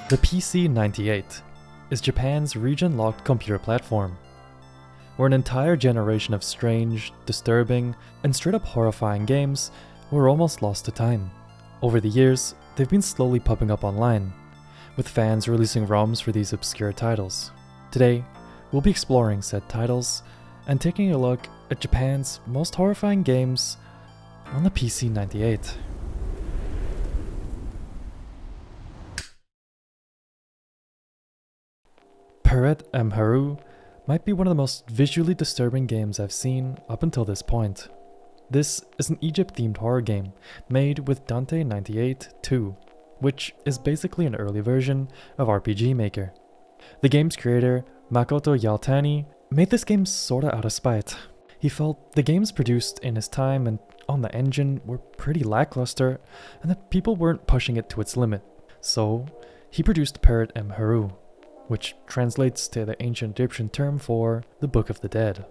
The PC-98 is Japan's region-locked computer platform, where an entire generation of strange, disturbing, and straight-up horrifying games were almost lost to time. Over the years, they've been slowly popping up online, with fans releasing ROMs for these obscure titles. Today, we'll be exploring said titles and taking a look at Japan's most horrifying games on the PC-98. Peret Em Heru might be one of the most visually disturbing games I've seen up until this point. This is an Egypt-themed horror game made with Dante 98-2, which is basically an early version of RPG Maker. The game's creator, Makoto Yaltani, made this game sorta out of spite. He felt the games produced in his time and on the engine were pretty lackluster and that people weren't pushing it to its limit. So, he produced Peret Em Heru, which translates to the ancient Egyptian term for the Book of the Dead.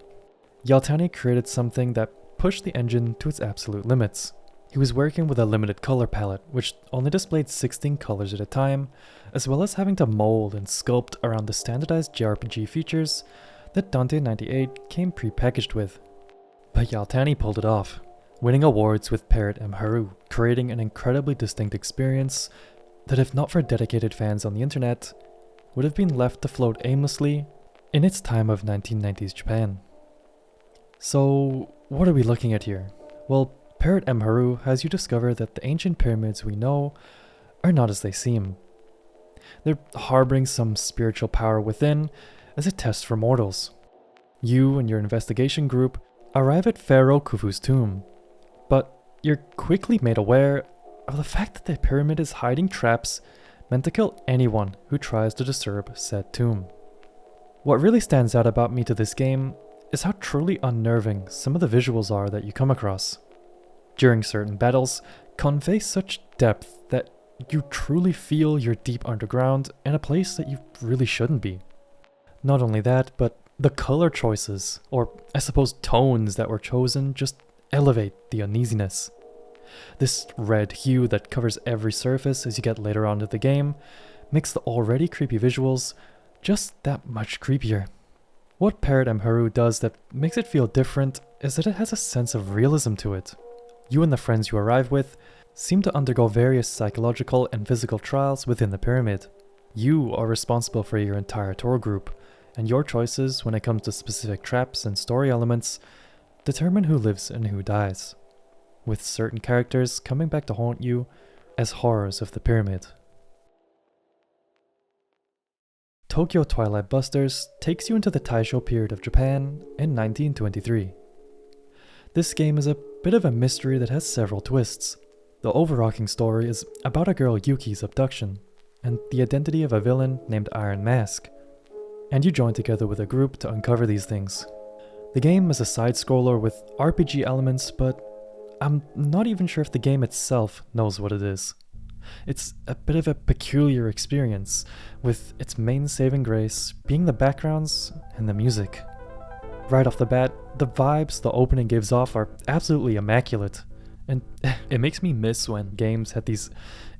Yaltani created something that pushed the engine to its absolute limits. He was working with a limited color palette, which only displayed 16 colors at a time, as well as having to mold and sculpt around the standardized JRPG features that Dante 98 came pre-packaged with. But Yaltani pulled it off, winning awards with Peret Em Heru, creating an incredibly distinct experience that, if not for dedicated fans on the internet, would have been left to float aimlessly in its time of 1990s Japan. So, what are we looking at here? Well, Peret Em Heru has you discover that the ancient pyramids we know are not as they seem. They're harboring some spiritual power within as a test for mortals. You and your investigation group arrive at Pharaoh Khufu's tomb, but you're quickly made aware of the fact that the pyramid is hiding traps meant to kill anyone who tries to disturb said tomb. What really stands out about me to this game is how truly unnerving some of the visuals are that you come across. During certain battles, convey such depth that you truly feel you're deep underground in a place that you really shouldn't be. Not only that, but the color choices, or I suppose tones that were chosen, just elevate the uneasiness. This red hue that covers every surface as you get later on into the game makes the already creepy visuals just that much creepier. What Peret Em Heru does that makes it feel different is that it has a sense of realism to it. You and the friends you arrive with seem to undergo various psychological and physical trials within the pyramid. You are responsible for your entire tour group, and your choices when it comes to specific traps and story elements determine who lives and who dies, with certain characters coming back to haunt you as horrors of the pyramid. Tokyo Twilight Busters takes you into the Taisho period of Japan in 1923. This game is a bit of a mystery that has several twists. The overarching story is about a girl Yuki's abduction and the identity of a villain named Iron Mask, and you join together with a group to uncover these things. The game is a side-scroller with RPG elements, but I'm not even sure if the game itself knows what it is. It's a bit of a peculiar experience, with its main saving grace being the backgrounds and the music. Right off the bat, the vibes the opening gives off are absolutely immaculate, and it makes me miss when games had these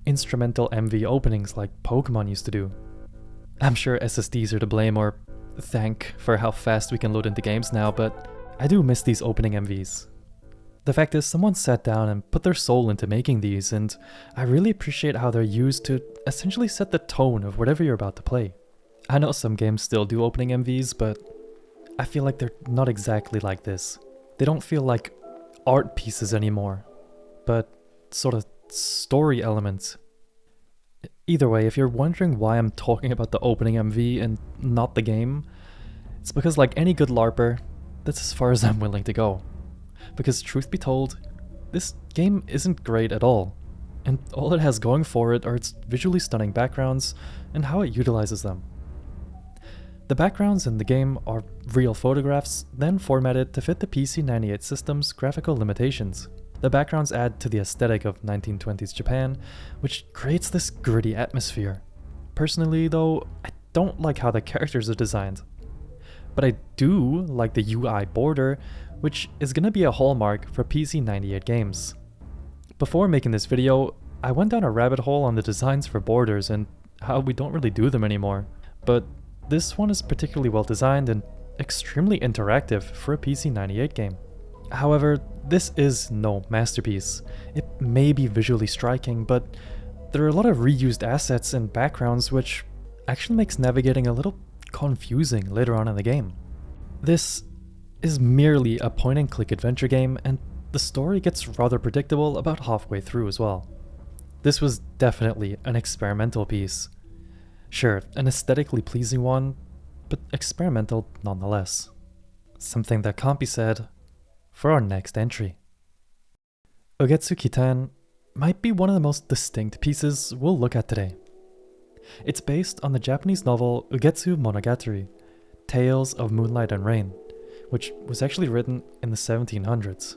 instrumental MV openings like Pokemon used to do. I'm sure SSDs are to blame or thank for how fast we can load into games now, but I do miss these opening MVs. The fact is, someone sat down and put their soul into making these, and I really appreciate how they're used to essentially set the tone of whatever you're about to play. I know some games still do opening MVs, but I feel like they're not exactly like this. They don't feel like art pieces anymore, but sort of story elements. Either way, if you're wondering why I'm talking about the opening MV and not the game, it's because, like any good LARPer, that's as far as I'm willing to go. Because truth be told, this game isn't great at all, and all it has going for it are its visually stunning backgrounds and how it utilizes them. The backgrounds in the game are real photographs, then formatted to fit the PC-98 system's graphical limitations. The backgrounds add to the aesthetic of 1920s Japan, which creates this gritty atmosphere. Personally though, I don't like how the characters are designed. But I do like the UI border, which is gonna be a hallmark for PC-98 games. Before making this video, I went down a rabbit hole on the designs for borders and how we don't really do them anymore. But this one is particularly well designed and extremely interactive for a PC-98 game. However, this is no masterpiece. It may be visually striking, but there are a lot of reused assets and backgrounds which actually makes navigating a little confusing later on in the game. This is merely a point-and-click adventure game, and the story gets rather predictable about halfway through as well. This was definitely an experimental piece. Sure, an aesthetically pleasing one, but experimental nonetheless. Something that can't be said for our next entry. Ugetsu Kitan might be one of the most distinct pieces we'll look at today. It's based on the Japanese novel Ugetsu Monogatari, Tales of Moonlight and Rain, which was actually written in the 1700s.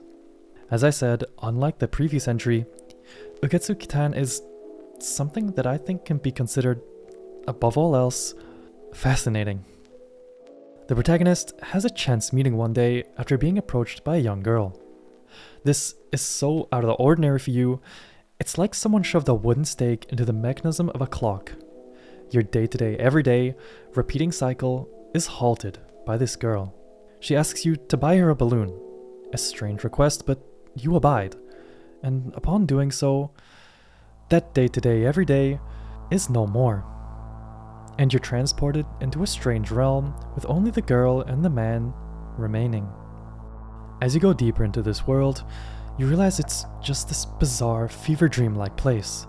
As I said, unlike the previous entry, Ugetsu Kitan is something that I think can be considered, above all else, fascinating. The protagonist has a chance meeting one day after being approached by a young girl. This is so out of the ordinary for you, it's like someone shoved a wooden stake into the mechanism of a clock. Your day-to-day, everyday, repeating cycle is halted by this girl. She asks you to buy her a balloon. A strange request, but you abide. And upon doing so, that day-to-day, everyday is no more. And you're transported into a strange realm with only the girl and the man remaining. As you go deeper into this world, you realize it's just this bizarre, fever dream-like place.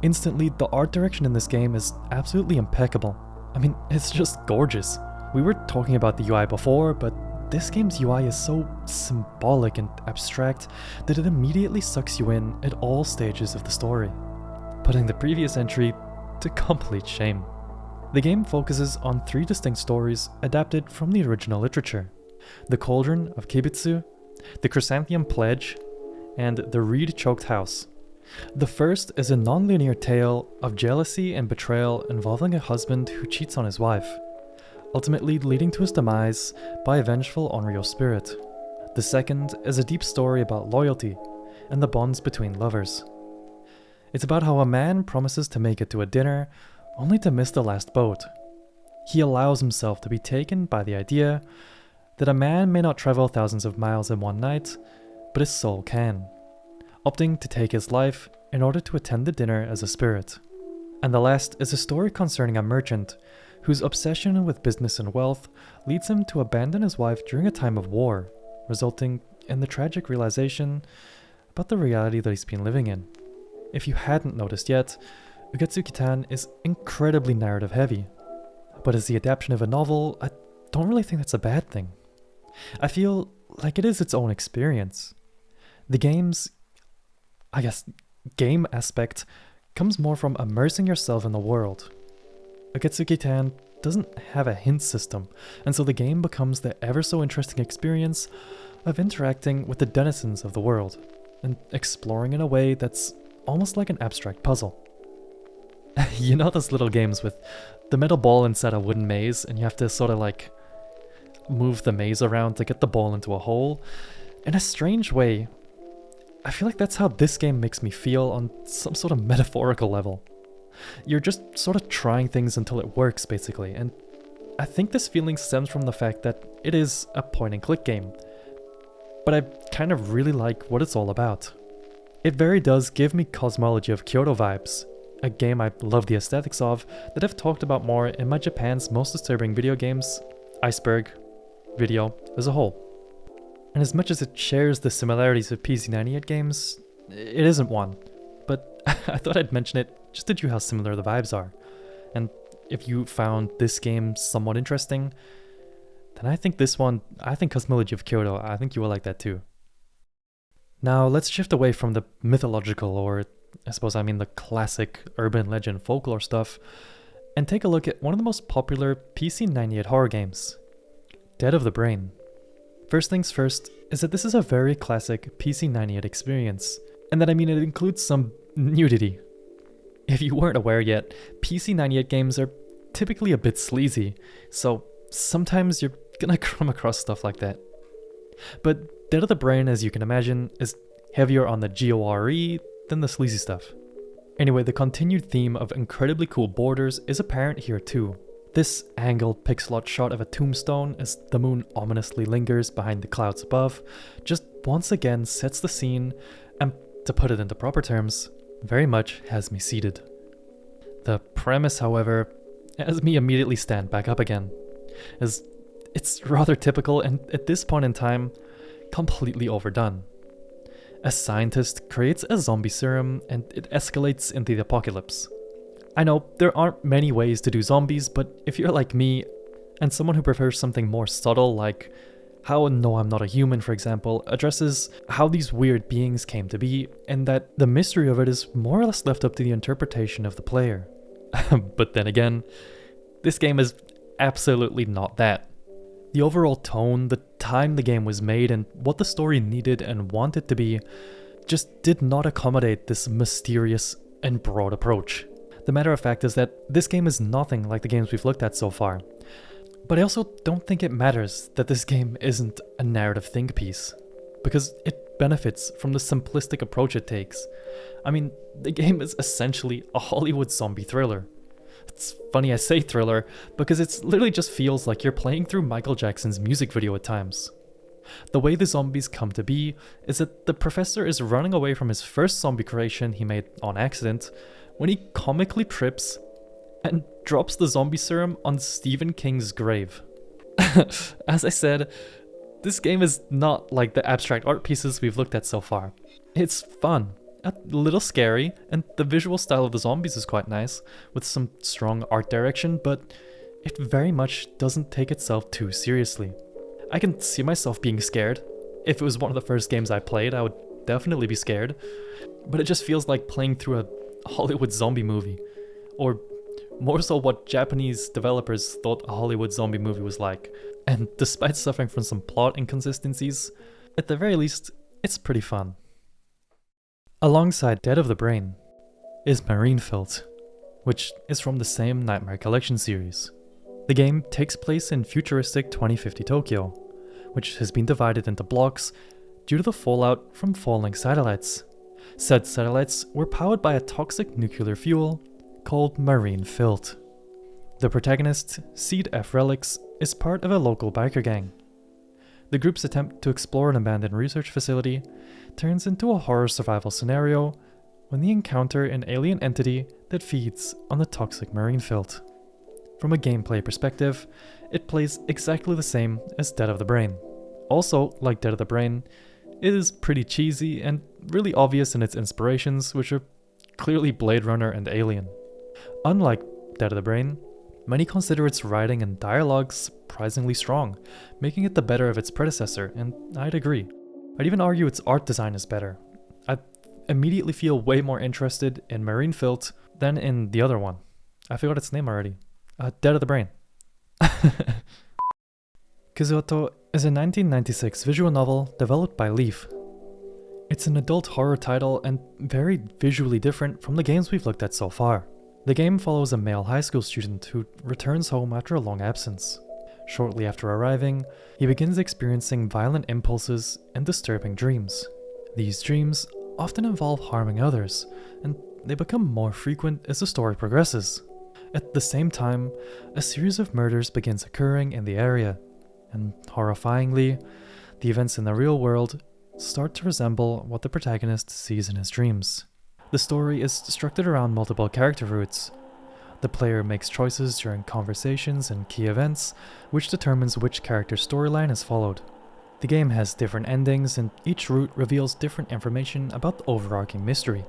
Instantly, the art direction in this game is absolutely impeccable. I mean, it's just gorgeous. We were talking about the UI before, but this game's UI is so symbolic and abstract that it immediately sucks you in at all stages of the story, putting the previous entry to complete shame. The game focuses on 3 distinct stories adapted from the original literature: The Cauldron of Kibitsu, The Chrysanthemum Pledge, and The Reed-Choked House. The first is a non-linear tale of jealousy and betrayal involving a husband who cheats on his wife, ultimately leading to his demise by a vengeful Onryo spirit. The second is a deep story about loyalty and the bonds between lovers. It's about how a man promises to make it to a dinner only to miss the last boat. He allows himself to be taken by the idea that a man may not travel thousands of miles in one night, but his soul can, opting to take his life in order to attend the dinner as a spirit. And the last is a story concerning a merchant whose obsession with business and wealth leads him to abandon his wife during a time of war, resulting in the tragic realization about the reality that he's been living in. If you hadn't noticed yet, Ugetsu Kitan is incredibly narrative heavy, but as the adaptation of a novel, I don't really think that's a bad thing. I feel like it is its own experience. The game's, game aspect comes more from immersing yourself in the world. Ugetsu Kitan doesn't have a hint system, and so the game becomes the ever so interesting experience of interacting with the denizens of the world, and exploring in a way that's almost like an abstract puzzle. You know those little games with the metal ball inside a wooden maze, and you have to sort of like move the maze around to get the ball into a hole? In a strange way, I feel like that's how this game makes me feel on some sort of metaphorical level. You're just sort of trying things until it works, basically, and I think this feeling stems from the fact that it is a point-and-click game, but I kind of really like what it's all about. It very does give me Cosmology of Kyoto vibes, a game I love the aesthetics of that I've talked about more in my Japan's Most Disturbing Video Games Iceberg video as a whole. And as much as it shares the similarities of PC-98 games, it isn't one, but I thought I'd mention it just to show you how similar the vibes are. And if you found this game somewhat interesting, then I think Cosmology of Kyoto, I think you will like that too. Now let's shift away from the mythological, or the classic urban legend folklore stuff, and take a look at one of the most popular PC-98 horror games, Dead of the Brain. First things first is that this is a very classic PC-98 experience, and that it includes some nudity. If you weren't aware yet, PC-98 games are typically a bit sleazy, so sometimes you're gonna come across stuff like that. But Dead of the Brain, as you can imagine, is heavier on the gore than the sleazy stuff. Anyway, the continued theme of incredibly cool borders is apparent here too. This angled pixel art shot of a tombstone as the moon ominously lingers behind the clouds above just once again sets the scene, and to put it into proper terms, very much has me seated. The premise, however, has me immediately stand back up again, as it's rather typical and at this point in time, completely overdone. A scientist creates a zombie serum and it escalates into the apocalypse. I know there aren't many ways to do zombies, but if you're like me, and someone who prefers something more subtle like how No, I'm Not a Human, for example, addresses how these weird beings came to be, and that the mystery of it is more or less left up to the interpretation of the player. But then again, this game is absolutely not that. The overall tone, the time the game was made, and what the story needed and wanted to be just did not accommodate this mysterious and broad approach. The matter of fact is that this game is nothing like the games we've looked at so far. But I also don't think it matters that this game isn't a narrative think piece, because it benefits from the simplistic approach it takes. I mean, the game is essentially a Hollywood zombie thriller. It's funny I say thriller, because it literally just feels like you're playing through Michael Jackson's music video at times. The way the zombies come to be is that the professor is running away from his first zombie creation he made on accident when he comically trips and drops the zombie serum on Stephen King's grave. As I said, this game is not like the abstract art pieces we've looked at so far. It's fun, a little scary, and the visual style of the zombies is quite nice, with some strong art direction, but it very much doesn't take itself too seriously. I can see myself being scared. If it was one of the first games I played, I would definitely be scared. But it just feels like playing through a Hollywood zombie movie. Or more so what Japanese developers thought a Hollywood zombie movie was like. And despite suffering from some plot inconsistencies, at the very least, it's pretty fun. Alongside Dead of the Brain is Marine Philt, which is from the same Nightmare Collection series. The game takes place in futuristic 2050 Tokyo, which has been divided into blocks due to the fallout from falling satellites. Said satellites were powered by a toxic nuclear fuel called Marine Philt. The protagonist, Seed F. Relics, is part of a local biker gang. The group's attempt to explore an abandoned research facility turns into a horror survival scenario when they encounter an alien entity that feeds on the toxic Marine Philt. From a gameplay perspective, it plays exactly the same as Dead of the Brain. Also, like Dead of the Brain, it is pretty cheesy and really obvious in its inspirations, which are clearly Blade Runner and Alien. Unlike Dead of the Brain, many consider its writing and dialogue surprisingly strong, making it the better of its predecessor, and I'd agree. I'd even argue its art design is better. I immediately feel way more interested in Marine Philt than in the other one. I forgot its name already. Dead of the Brain. Kizuato is a 1996 visual novel developed by Leaf. It's an adult horror title and very visually different from the games we've looked at so far. The game follows a male high school student who returns home after a long absence. Shortly after arriving, he begins experiencing violent impulses and disturbing dreams. These dreams often involve harming others, and they become more frequent as the story progresses. At the same time, a series of murders begins occurring in the area, and horrifyingly, the events in the real world start to resemble what the protagonist sees in his dreams. The story is structured around multiple character routes. The player makes choices during conversations and key events, which determines which character's storyline is followed. The game has different endings, and each route reveals different information about the overarching mystery.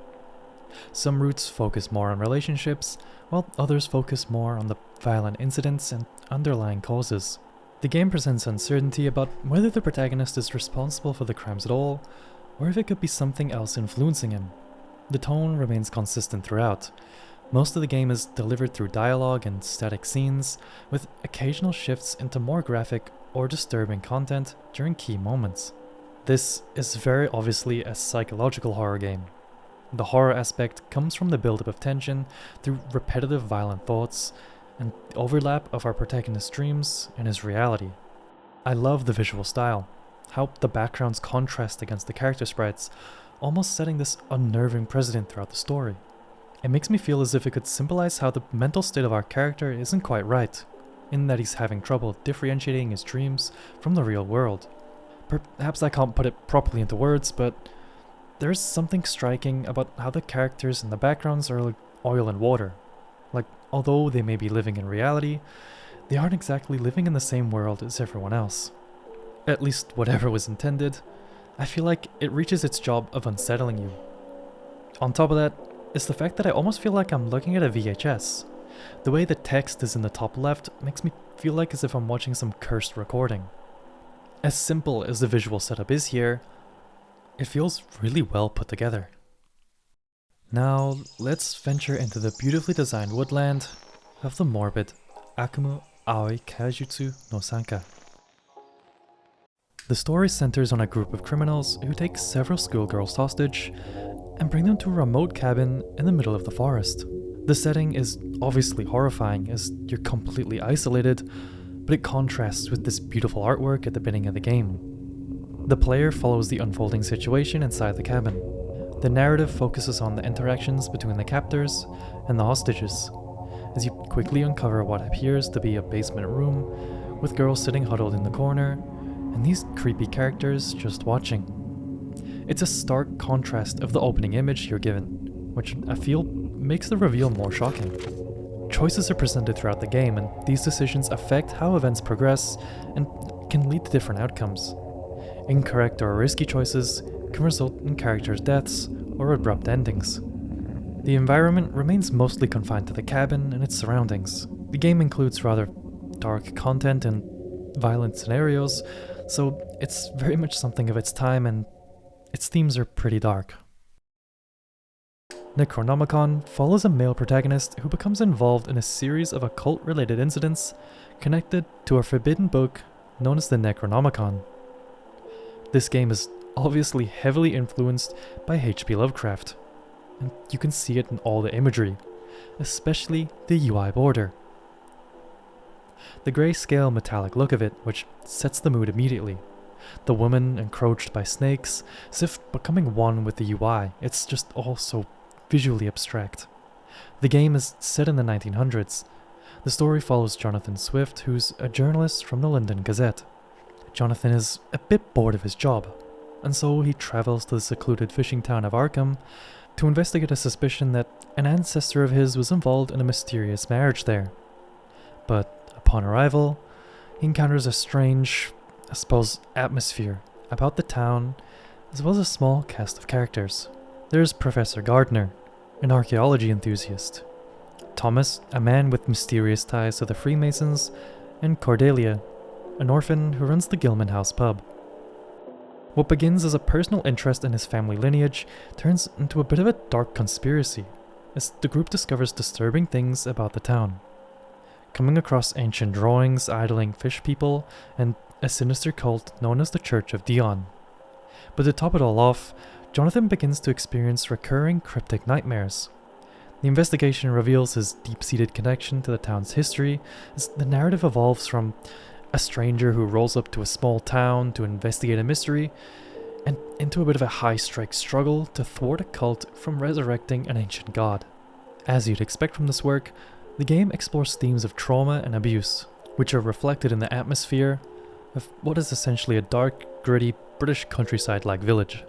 Some routes focus more on relationships, while others focus more on the violent incidents and underlying causes. The game presents uncertainty about whether the protagonist is responsible for the crimes at all, or if it could be something else influencing him. The tone remains consistent throughout. Most of the game is delivered through dialogue and static scenes, with occasional shifts into more graphic or disturbing content during key moments. This is very obviously a psychological horror game. The horror aspect comes from the buildup of tension through repetitive violent thoughts and the overlap of our protagonist's dreams and his reality. I love the visual style, how the backgrounds contrast against the character sprites, almost setting this unnerving precedent throughout the story. It makes me feel as if it could symbolize how the mental state of our character isn't quite right, in that he's having trouble differentiating his dreams from the real world. Perhaps I can't put it properly into words, but there's something striking about how the characters in the backgrounds are like oil and water. Like, although they may be living in reality, they aren't exactly living in the same world as everyone else. At least whatever was intended. I feel like it reaches its job of unsettling you. On top of that, is the fact that I almost feel like I'm looking at a VHS. The way the text is in the top left makes me feel like as if I'm watching some cursed recording. As simple as the visual setup is here, it feels really well put together. Now, let's venture into the beautifully designed woodland of the morbid Akumu Aoi Kajitsu no Sanka. The story centers on a group of criminals who take several schoolgirls hostage and bring them to a remote cabin in the middle of the forest. The setting is obviously horrifying as you're completely isolated, but it contrasts with this beautiful artwork at the beginning of the game. The player follows the unfolding situation inside the cabin. The narrative focuses on the interactions between the captors and the hostages, as you quickly uncover what appears to be a basement room with girls sitting huddled in the corner and these creepy characters just watching. It's a stark contrast of the opening image you're given, which I feel makes the reveal more shocking. Choices are presented throughout the game, and these decisions affect how events progress and can lead to different outcomes. Incorrect or risky choices can result in characters' deaths or abrupt endings. The environment remains mostly confined to the cabin and its surroundings. The game includes rather dark content and violent scenarios, so it's very much something of its time and its themes are pretty dark. Necronomicon follows a male protagonist who becomes involved in a series of occult-related incidents connected to a forbidden book known as the Necronomicon. This game is obviously heavily influenced by H.P. Lovecraft, and you can see it in all the imagery, especially the UI border. The grayscale metallic look of it, which sets the mood immediately. The woman encroached by snakes, as if becoming one with the UI, it's just all so visually abstract. The game is set in the 1900s. The story follows Jonathan Swift, who's a journalist from the London Gazette. Jonathan is a bit bored of his job, and so he travels to the secluded fishing town of Arkham to investigate a suspicion that an ancestor of his was involved in a mysterious marriage there. But upon arrival, he encounters a strange, I suppose, atmosphere about the town, as well as a small cast of characters. There's Professor Gardner, an archaeology enthusiast, Thomas, a man with mysterious ties to the Freemasons, and Cordelia, an orphan who runs the Gilman House pub. What begins as a personal interest in his family lineage turns into a bit of a dark conspiracy, as the group discovers disturbing things about the town, coming across ancient drawings idling fish people and a sinister cult known as the Church of Dion. But to top it all off, Jonathan begins to experience recurring cryptic nightmares. The investigation reveals his deep-seated connection to the town's history as the narrative evolves from a stranger who rolls up to a small town to investigate a mystery and into a bit of a high-stakes struggle to thwart a cult from resurrecting an ancient god. As you'd expect from this work, the game explores themes of trauma and abuse, which are reflected in the atmosphere of what is essentially a dark, gritty British countryside-like village.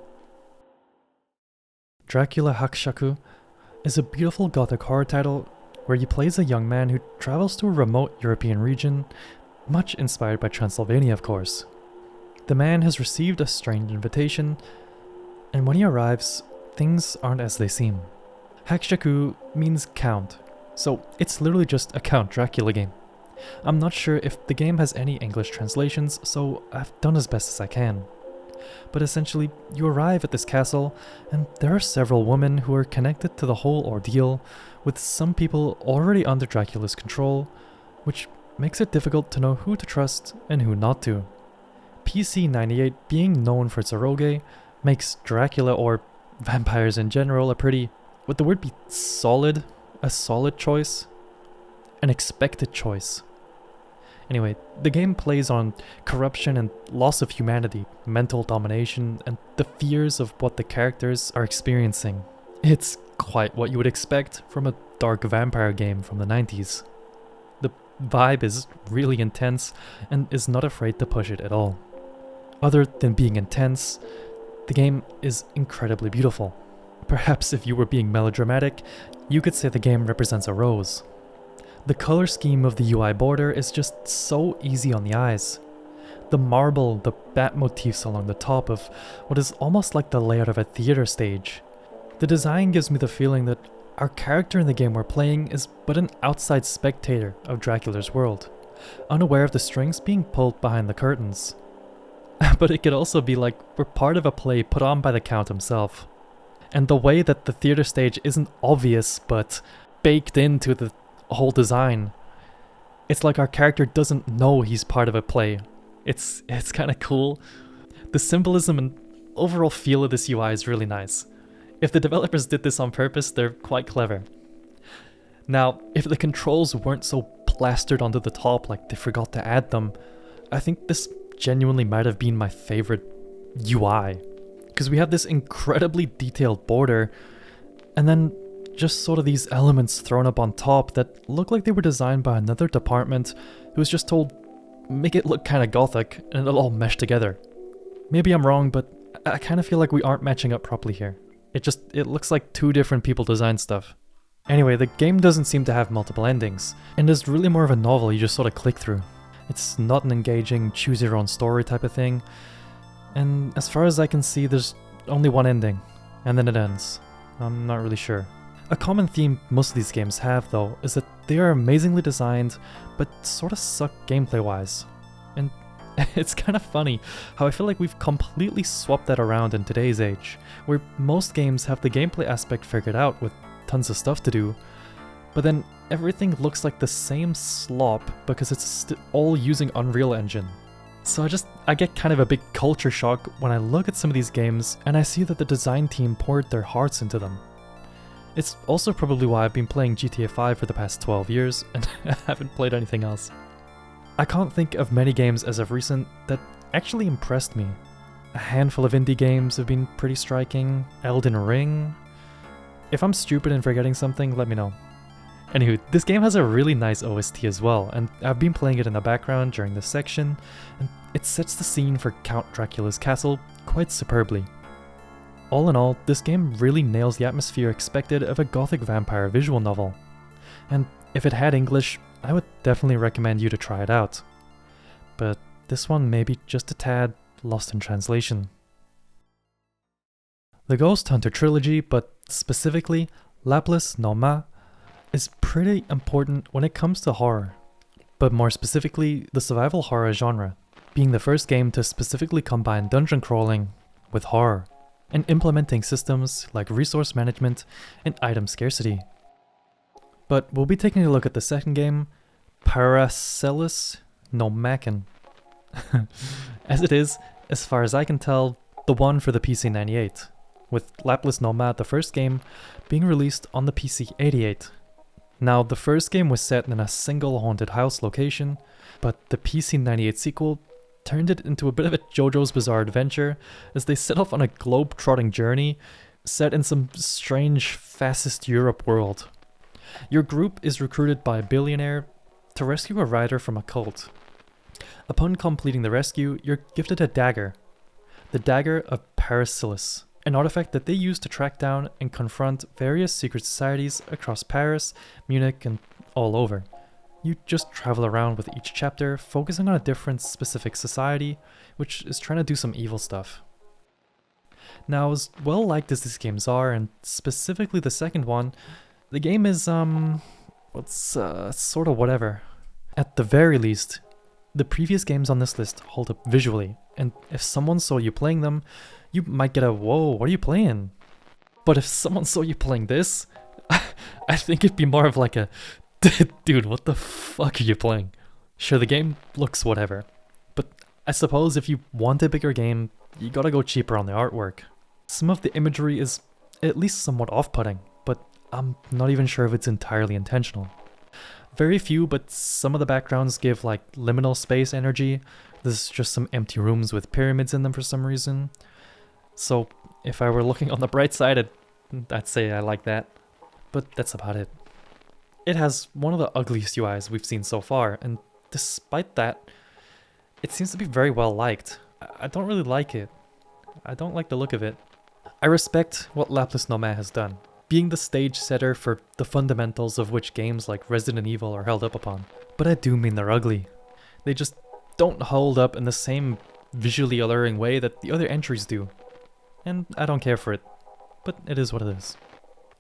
Dracula Hakushaku is a beautiful gothic horror title where you play as a young man who travels to a remote European region, much inspired by Transylvania, of course. The man has received a strange invitation, and when he arrives, things aren't as they seem. Hakushaku means count, so it's literally just a Count Dracula game. I'm not sure if the game has any English translations, so I've done as best as I can. But essentially, you arrive at this castle, and there are several women who are connected to the whole ordeal, with some people already under Dracula's control, which makes it difficult to know who to trust and who not to. PC-98 being known for its eroge makes Dracula, or vampires in general, a pretty, would the word be solid? A solid choice? An expected choice. Anyway, the game plays on corruption and loss of humanity, mental domination, and the fears of what the characters are experiencing. It's quite what you would expect from a dark vampire game from the 90s. The vibe is really intense and is not afraid to push it at all. Other than being intense, the game is incredibly beautiful. Perhaps if you were being melodramatic, you could say the game represents a rose. The color scheme of the UI border is just so easy on the eyes. The marble, the bat motifs along the top of what is almost like the layout of a theater stage. The design gives me the feeling that our character in the game we're playing is but an outside spectator of Dracula's world, unaware of the strings being pulled behind the curtains. But it could also be like we're part of a play put on by the Count himself. And the way that the theater stage isn't obvious but baked into the whole design. It's like our character doesn't know he's part of a play. It's kind of cool. The symbolism and overall feel of this UI is really nice. If the developers did this on purpose, they're quite clever. Now, if the controls weren't so plastered onto the top like they forgot to add them, I think this genuinely might have been my favorite UI. Because we have this incredibly detailed border, and then just sort of these elements thrown up on top that look like they were designed by another department who was just told, make it look kind of gothic, and it'll all mesh together. Maybe I'm wrong, but I kind of feel like we aren't matching up properly here. It looks like two different people designed stuff. Anyway, the game doesn't seem to have multiple endings, and is really more of a novel you just sort of click through. It's not an engaging choose your own story type of thing, and as far as I can see there's only one ending, and then it ends. I'm not really sure. A common theme most of these games have though is that they are amazingly designed but sort of suck gameplay wise. And it's kind of funny how I feel like we've completely swapped that around in today's age, where most games have the gameplay aspect figured out with tons of stuff to do, but then everything looks like the same slop because it's all using Unreal Engine. So I get kind of a big culture shock when I look at some of these games and I see that the design team poured their hearts into them. It's also probably why I've been playing GTA 5 for the past 12 years and haven't played anything else. I can't think of many games as of recent that actually impressed me. A handful of indie games have been pretty striking. Elden Ring. If I'm stupid and forgetting something, let me know. Anywho, this game has a really nice OST as well, and I've been playing it in the background during this section, and it sets the scene for Count Dracula's castle quite superbly. All in all, this game really nails the atmosphere expected of a gothic vampire visual novel. And if it had English, I would definitely recommend you to try it out. But this one may be just a tad lost in translation. The Ghost Hunter trilogy, but specifically Laplace no Ma, is pretty important when it comes to horror. But more specifically, the survival horror genre, being the first game to specifically combine dungeon crawling with horror, and implementing systems like resource management and item scarcity. But we'll be taking a look at the second game, Paracelsus no Macon. As it is, as far as I can tell, the one for the PC-98, with Laplace no Ma, the first game, being released on the PC-88. Now, the first game was set in a single haunted house location, but the PC-98 sequel turned it into a bit of a JoJo's Bizarre Adventure as they set off on a globe-trotting journey set in some strange fascist Europe world. Your group is recruited by a billionaire to rescue a rider from a cult. Upon completing the rescue, you're gifted a dagger, the Dagger of Paracelsus, an artifact that they use to track down and confront various secret societies across Paris, Munich, and all over. You just travel around with each chapter, focusing on a different specific society, which is trying to do some evil stuff. Now, as well liked as these games are, and specifically the second one, the game is, sort of whatever. At the very least, the previous games on this list hold up visually, and if someone saw you playing them, you might get a, whoa, what are you playing? But if someone saw you playing this, I think it'd be more of like a, dude, what the fuck are you playing? Sure, the game looks whatever, but I suppose if you want a bigger game, you gotta go cheaper on the artwork. Some of the imagery is at least somewhat off-putting, but I'm not even sure if it's entirely intentional. Very few, but some of the backgrounds give like liminal space energy. There's just some empty rooms with pyramids in them for some reason. So if I were looking on the bright side, it I'd say I like that. But that's about it. It has one of the ugliest UIs we've seen so far, and despite that, it seems to be very well liked. I don't really like it. I don't like the look of it. I respect what Laplace has done, being the stage setter for the fundamentals of which games like Resident Evil are held up upon. But I do mean they're ugly. They just don't hold up in the same visually alluring way that the other entries do. And I don't care for it, but it is what it is.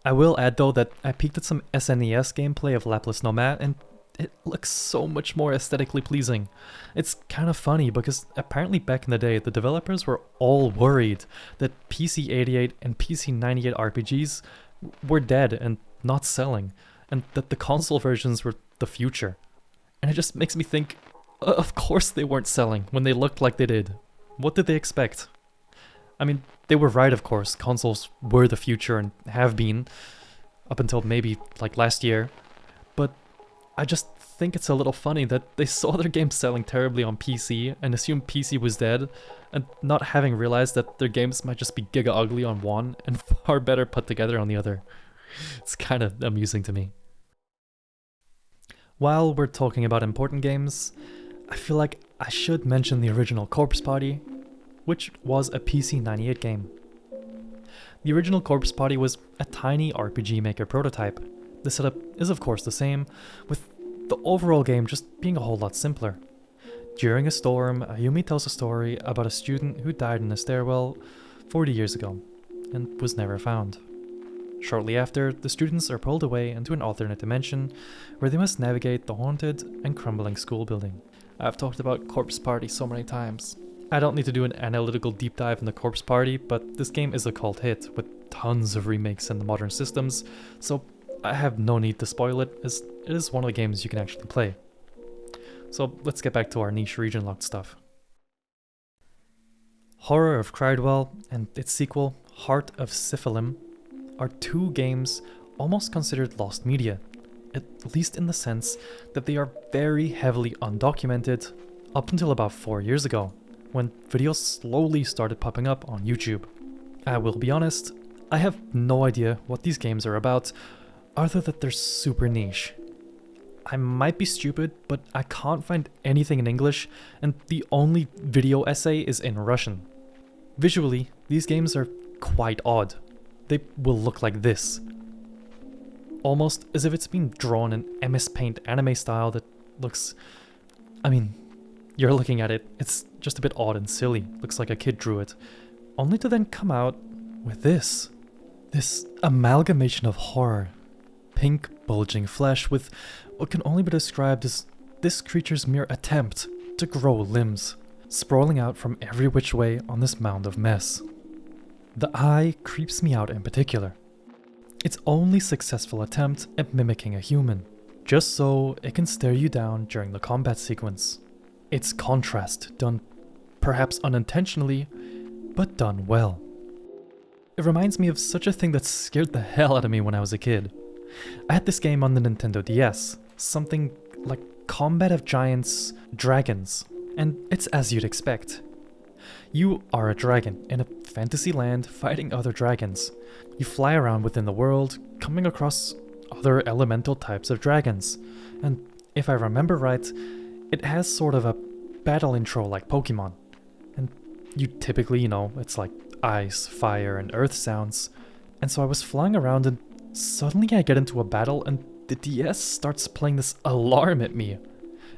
I will add though that I peeked at some SNES gameplay of Laplace and it looks so much more aesthetically pleasing. It's kind of funny because apparently back in the day the developers were all worried that PC-88 and PC-98 RPGs were dead and not selling, and that the console versions were the future. And it just makes me think, of course they weren't selling when they looked like they did. What did they expect? I mean, they were right, of course. Consoles were the future and have been up until maybe like last year. But I just think it's a little funny that they saw their games selling terribly on PC and assumed PC was dead, and not having realized that their games might just be giga ugly on one and far better put together on the other. It's kind of amusing to me. While we're talking about important games, I feel like I should mention the original Corpse Party, which was a PC-98 game. The original Corpse Party was a tiny RPG Maker prototype. The setup is of course the same, with the overall game just being a whole lot simpler. During a storm, Ayumi tells a story about a student who died in a stairwell 40 years ago, and was never found. Shortly after, the students are pulled away into an alternate dimension, where they must navigate the haunted and crumbling school building. I've talked about Corpse Party so many times. I don't need to do an analytical deep dive in the Corpse Party, but this game is a cult hit, with tons of remakes in the modern systems, so I have no need to spoil it, as it is one of the games you can actually play. So let's get back to our niche region-locked stuff. Horror of Cridewell and its sequel, Heart of Saphilamun, are two games almost considered lost media, at least in the sense that they are very heavily undocumented up until about 4 years ago, when videos slowly started popping up on YouTube. I will be honest, I have no idea what these games are about, other that they're super niche. I might be stupid, but I can't find anything in English, and the only video essay is in Russian. Visually, these games are quite odd. They will look like this. Almost as if it's been drawn in MS Paint anime style that looks... I mean, you're looking at it, it's just a bit odd and silly, looks like a kid drew it. Only to then come out with this. This amalgamation of horror. Pink, bulging flesh with what can only be described as this creature's mere attempt to grow limbs, sprawling out from every which way on this mound of mess. The eye creeps me out in particular. Its only successful attempt at mimicking a human, just so it can stare you down during the combat sequence. Its contrast, done perhaps unintentionally, but done well. It reminds me of such a thing that scared the hell out of me when I was a kid. I had this game on the Nintendo DS, something like Combat of Giants Dragons, and it's as you'd expect. You are a dragon in a fantasy land fighting other dragons. You fly around within the world, coming across other elemental types of dragons, and if I remember right, it has sort of a battle intro like Pokemon. And you typically, it's like ice, fire, and earth sounds. And so I was flying around and suddenly I get into a battle and the DS starts playing this alarm at me.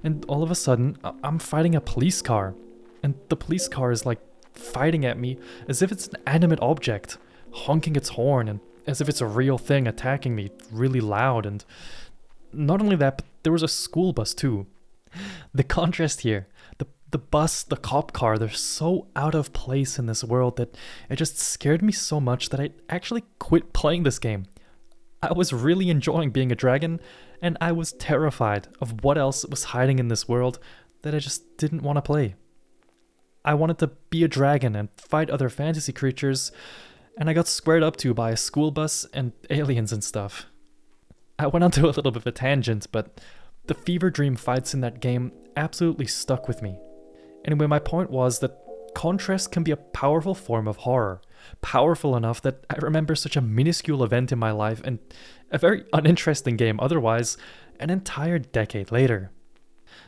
And all of a sudden, I'm fighting a police car. And the police car is like fighting at me as if it's an animate object, honking its horn and as if it's a real thing attacking me really loud. And not only that, but there was a school bus too. The contrast here, the bus, the cop car, they're so out of place in this world that it just scared me so much that I actually quit playing this game. I was really enjoying being a dragon, and I was terrified of what else was hiding in this world that I just didn't want to play. I wanted to be a dragon and fight other fantasy creatures, and I got squared up to by a school bus and aliens and stuff. I went onto a little bit of a tangent, but the fever dream fights in that game absolutely stuck with me. Anyway, my point was that contrast can be a powerful form of horror, Powerful enough that I remember such a minuscule event in my life and a very uninteresting game otherwise an entire decade later.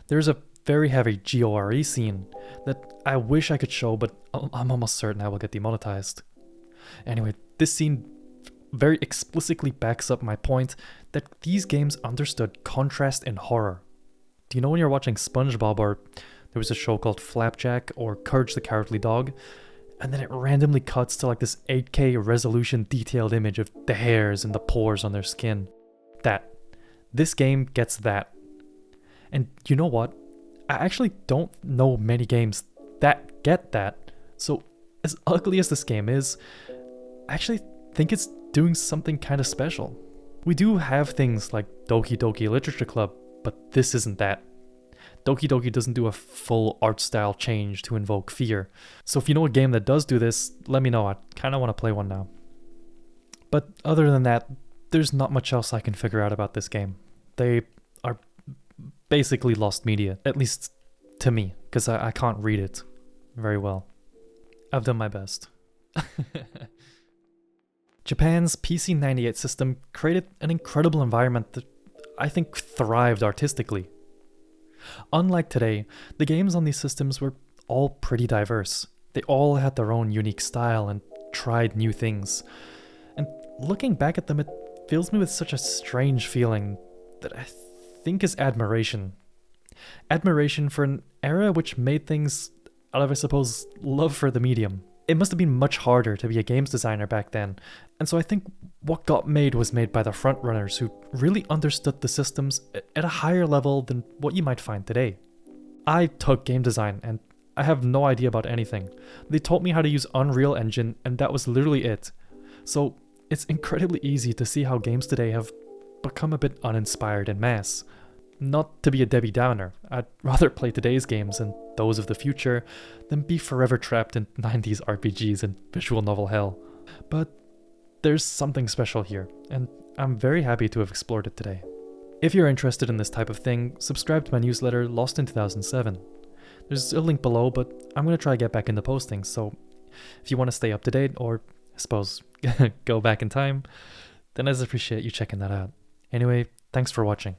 There's a very heavy GORE scene that I wish I could show, but I'm almost certain I will get demonetized. Anyway, this scene very explicitly backs up my point that these games understood contrast in horror. Do you know when you're watching SpongeBob, or there was a show called Flapjack or Courage the Cowardly Dog, and then it randomly cuts to like this 8K resolution detailed image of the hairs and the pores on their skin? This game gets that. And you know what? I actually don't know many games that get that. So as ugly as this game is, I actually think it's doing something kind of special. We do have things like Doki Doki Literature Club, but this isn't that. Doki Doki doesn't do a full art style change to invoke fear. So if you know a game that does do this, let me know. I kind of want to play one now. But other than that, there's not much else I can figure out about this game. They are basically lost media, at least to me, because I can't read it very well. I've done my best. Japan's PC-98 system created an incredible environment that I think thrived artistically. Unlike today, the games on these systems were all pretty diverse. They all had their own unique style and tried new things. And looking back at them, it fills me with such a strange feeling that I think is admiration. Admiration for an era which made things out of, I suppose, love for the medium. It must have been much harder to be a games designer back then, and so I think what got made was made by the frontrunners who really understood the systems at a higher level than what you might find today. I took game design, and I have no idea about anything. They taught me how to use Unreal Engine, and that was literally it. So it's incredibly easy to see how games today have become a bit uninspired en masse. Not to be a Debbie Downer, I'd rather play today's games and those of the future than be forever trapped in 90s RPGs and visual novel hell. But there's something special here, and I'm very happy to have explored it today. If you're interested in this type of thing, subscribe to my newsletter Lost in 2007. There's a link below, but I'm going to try to get back into posting, so if you want to stay up to date, or I suppose go back in time, then I'd appreciate you checking that out. Anyway, thanks for watching.